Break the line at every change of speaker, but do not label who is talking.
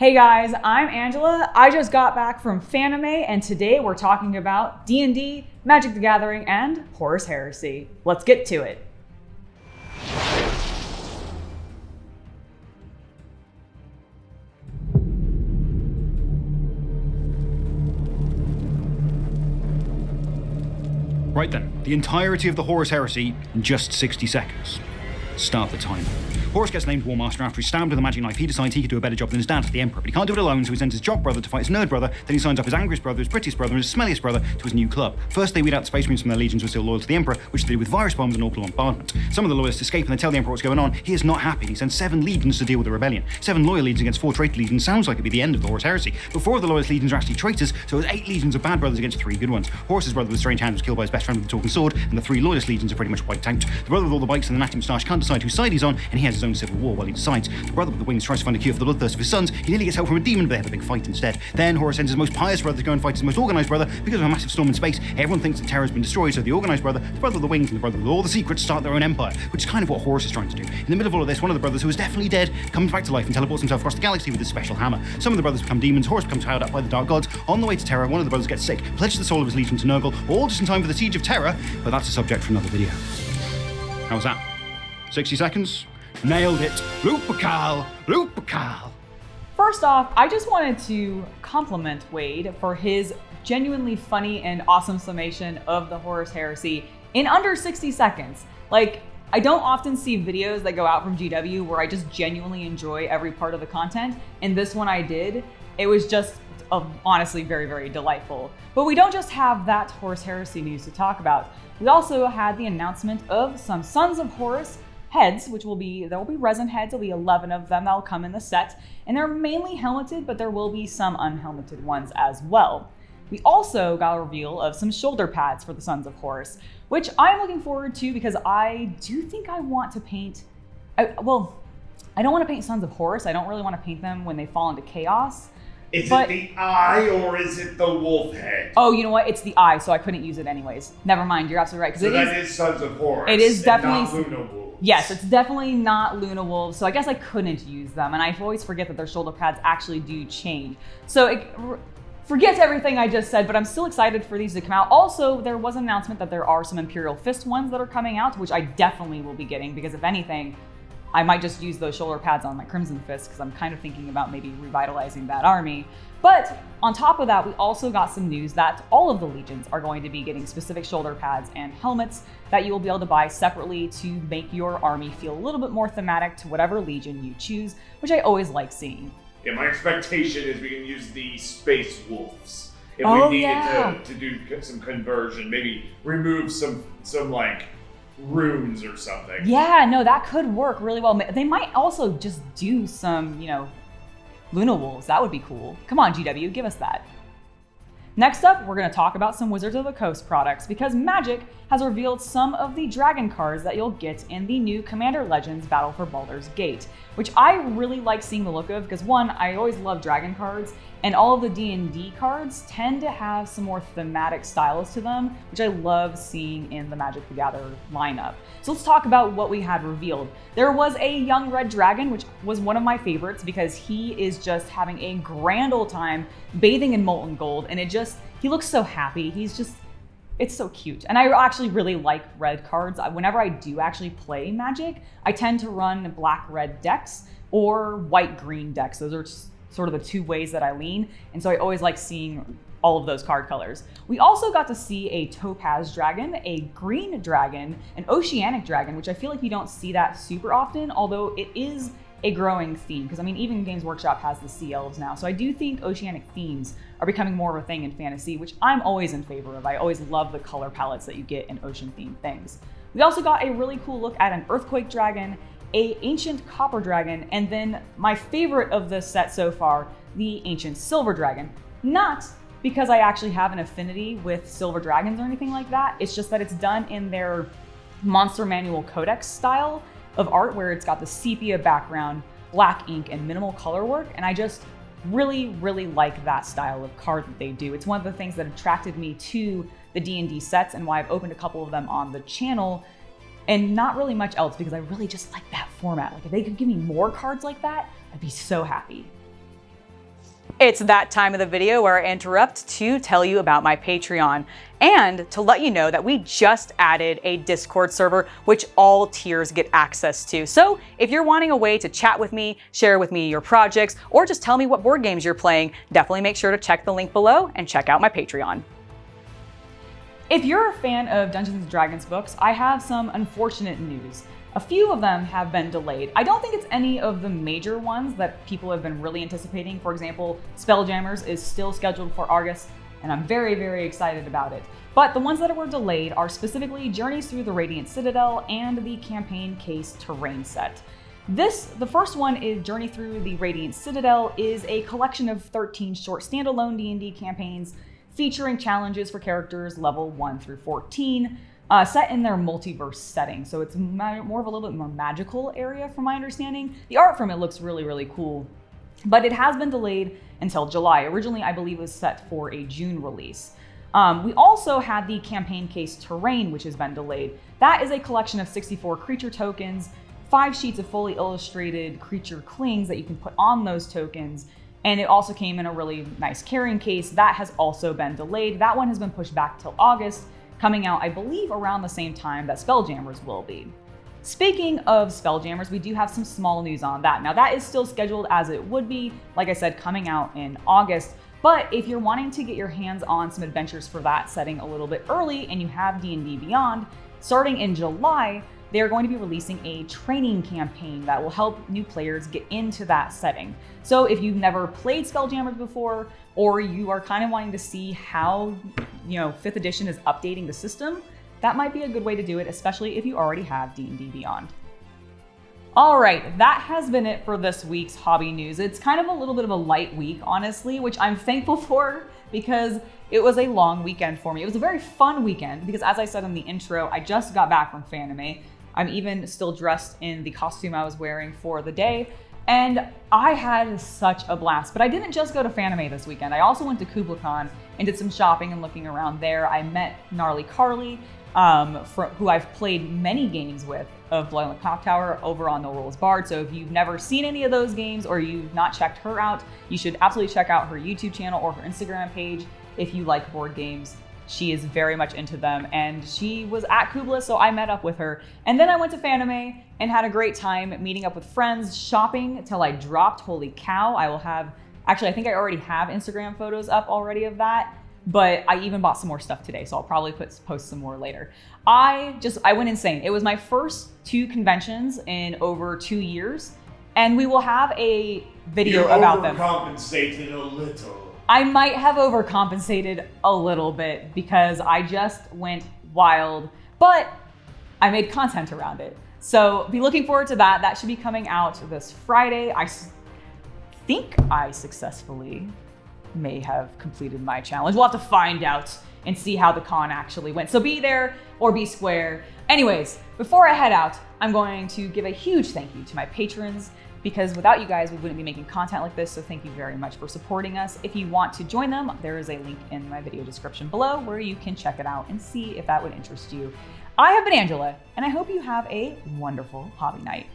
Hey guys, I'm Angela. I just got back from Fanime, and today we're talking about D&D, Magic the Gathering, and Horus Heresy. Let's get to it.
Right then, the entirety of the Horus Heresy in just 60 seconds. Start the timer. Horus gets named War Master after he's stabbed with a magic knife. He decides he could do a better job than his dad, the Emperor, but he can't do it alone, so he sends his jock brother to fight his nerd brother. Then he signs up his angriest brother, his prettiest brother, and his smelliest brother to his new club. First, they weed out the Space Marines from their legions who are still loyal to the Emperor, which they do with virus bombs and orbital bombardment. Some of the loyalists escape and they tell the Emperor what's going on. He is not happy. He sends 7 legions to deal with the rebellion. 7 loyal legions against 4 traitor legions sounds like it'd be the end of the Horus Heresy. But 4 of the loyalist legions are actually traitors, so it was 8 legions of bad brothers against 3 good ones. Horus's brother with strange hands was killed by his best friend with the talking sword, and the 3 loyalist legions are pretty much wiped out. The brother with all the bikes and the natty moustache can't decide whose side he's on, and he has his own civil war while he decides. The brother with the wings tries to find a cure for the bloodthirst of his sons. He nearly gets help from a demon, but they have a big fight instead. Then Horus sends his most pious brother to go and fight his most organised brother. Because of a massive storm in space, everyone thinks that Terra has been destroyed, so the organised brother, the brother with the wings, and the brother with all the secrets start their own empire, which is kind of what Horus is trying to do. In the middle of all of this, one of the brothers, who is definitely dead, comes back to life and teleports himself across the galaxy with his special hammer. Some of the brothers become demons. Horus becomes tied up by the dark gods. On the way to Terra, one of the brothers gets sick, pledges the soul of his legion to Nurgle, all just in time for the siege of Terra, but that's a subject for another video. How's that? 60 seconds? Nailed it. Lupercal! Lupercal!
First off, I just wanted to compliment Wade for his genuinely funny and awesome summation of the Horus Heresy in under 60 seconds. Like, I don't often see videos that go out from GW where I just genuinely enjoy every part of the content, and this one I did. It was just honestly very, very delightful. But we don't just have that Horus Heresy news to talk about. We also had the announcement of some Sons of Horus heads, there will be resin heads. There'll be 11 of them that'll come in the set, and they're mainly helmeted, but there will be some unhelmeted ones as well. We also got a reveal of some shoulder pads for the Sons of Horus, which I'm looking forward to because I do think I want to paint, I don't want to paint Sons of Horus. I don't really want to paint them when they fall into chaos.
Is it the eye or is it the wolf head?
Oh, you know what? It's the eye, so I couldn't use it anyways. Never mind, you're absolutely right.
So that is Sons of Horus.
It is definitely
not Luna Wolves.
Yes, it's definitely not Luna Wolves, so I guess I couldn't use them, and I always forget that their shoulder pads actually do change. So forget everything I just said, but I'm still excited for these to come out. Also, there was an announcement that there are some Imperial Fist ones that are coming out, which I definitely will be getting, because if anything, I might just use those shoulder pads on my Crimson Fist, because I'm kind of thinking about maybe revitalizing that army. But on top of that, we also got some news that all of the legions are going to be getting specific shoulder pads and helmets that you will be able to buy separately to make your army feel a little bit more thematic to whatever legion you choose, which I always like seeing.
Yeah, my expectation is we can use the Space Wolves. If we needed to do some conversion, maybe remove some like runes or something.
Yeah, no, that could work really well. They might also just do some, Luna Wolves. That would be cool. Come on, GW, give us that. Next up, we're going to talk about some Wizards of the Coast products because Magic has revealed some of the dragon cards that you'll get in the new Commander Legends Battle for Baldur's Gate, which I really like seeing the look of because one, I always love dragon cards, and all of the D&D cards tend to have some more thematic styles to them, which I love seeing in the Magic the Gathering lineup. So let's talk about what we had revealed. There was a young red dragon, which was one of my favorites because he is just having a grand old time bathing in molten gold, and he looks so happy. It's so cute. And I actually really like red cards. Whenever I do actually play Magic, I tend to run black-red decks or white-green decks. Those are sort of the 2 ways that I lean. And so I always like seeing all of those card colors. We also got to see a topaz dragon, a green dragon, an oceanic dragon, which I feel like you don't see that super often, although it is a growing theme, because even Games Workshop has the Sea Elves now. So I do think oceanic themes are becoming more of a thing in fantasy, which I'm always in favor of. I always love the color palettes that you get in ocean themed things. We also got a really cool look at an earthquake dragon, a ancient copper dragon, and then my favorite of this set so far, the ancient silver dragon. Not because I actually have an affinity with silver dragons or anything like that. It's just that it's done in their Monster Manual Codex style of art where it's got the sepia background, black ink, and minimal color work. And I just really, really like that style of card that they do. It's one of the things that attracted me to the D&D sets and why I've opened a couple of them on the channel and not really much else because I really just like that format. Like if they could give me more cards like that, I'd be so happy. It's that time of the video where I interrupt to tell you about my Patreon and to let you know that we just added a Discord server which all tiers get access to. So if you're wanting a way to chat with me, share with me your projects, or just tell me what board games you're playing, definitely make sure to check the link below and check out my Patreon. If you're a fan of Dungeons & Dragons books, I have some unfortunate news. A few of them have been delayed. I don't think it's any of the major ones that people have been really anticipating. For example, Spelljammers is still scheduled for August, and I'm very, very excited about it. But the ones that were delayed are specifically Journeys Through the Radiant Citadel and the Campaign Case Terrain set. The first one is Journey Through the Radiant Citadel, is a collection of 13 short standalone D&D campaigns featuring challenges for characters level 1 through 14, set in their multiverse setting. So it's more of a little bit more magical area from my understanding. The art from it looks really, really cool, but it has been delayed until July. Originally, I believe it was set for a June release. We also had the Campaign Case Terrain, which has been delayed. That is a collection of 64 creature tokens, 5 sheets of fully illustrated creature clings that you can put on those tokens, and it also came in a really nice carrying case. That has also been delayed. That one has been pushed back till August, coming out, I believe, around the same time that Spelljammers will be. Speaking of Spelljammers, we do have some small news on that. Now, that is still scheduled as it would be, like I said, coming out in August. But if you're wanting to get your hands on some adventures for that setting a little bit early and you have D&D Beyond, starting in July, they're going to be releasing a training campaign that will help new players get into that setting. So if you've never played Spelljammers before, or you are kind of wanting to see how, 5th edition is updating the system, that might be a good way to do it, especially if you already have D&D Beyond. All right, that has been it for this week's hobby news. It's kind of a little bit of a light week, honestly, which I'm thankful for because it was a long weekend for me. It was a very fun weekend because, as I said in the intro, I just got back from Fanime. I'm even still dressed in the costume I was wearing for the day, and I had such a blast. But I didn't just go to Fanime this weekend. I also went to KublaCon and did some shopping and looking around there. I met Gnarly Carly, who I've played many games with of Blood on the Clock Tower over on No Rules Barred. So if you've never seen any of those games or you've not checked her out, you should absolutely check out her YouTube channel or her Instagram page if you like board games. She is very much into them, and she was at Kubla, so I met up with her. And then I went to Fanime and had a great time meeting up with friends, shopping until I dropped. Holy cow, I think I already have Instagram photos up already of that, but I even bought some more stuff today, so I'll probably post some more later. I went insane. It was my first 2 conventions in over 2 years, and we will have a video about them.
You overcompensated a little.
I might have overcompensated a little bit because I just went wild, but I made content around it. So be looking forward to that. That should be coming out this Friday. I think I successfully may have completed my challenge. We'll have to find out and see how the con actually went. So be there or be square. Anyways, before I head out, I'm going to give a huge thank you to my patrons, because without you guys, we wouldn't be making content like this, so thank you very much for supporting us. If you want to join them, there is a link in my video description below where you can check it out and see if that would interest you. I have been Angela, and I hope you have a wonderful hobby night.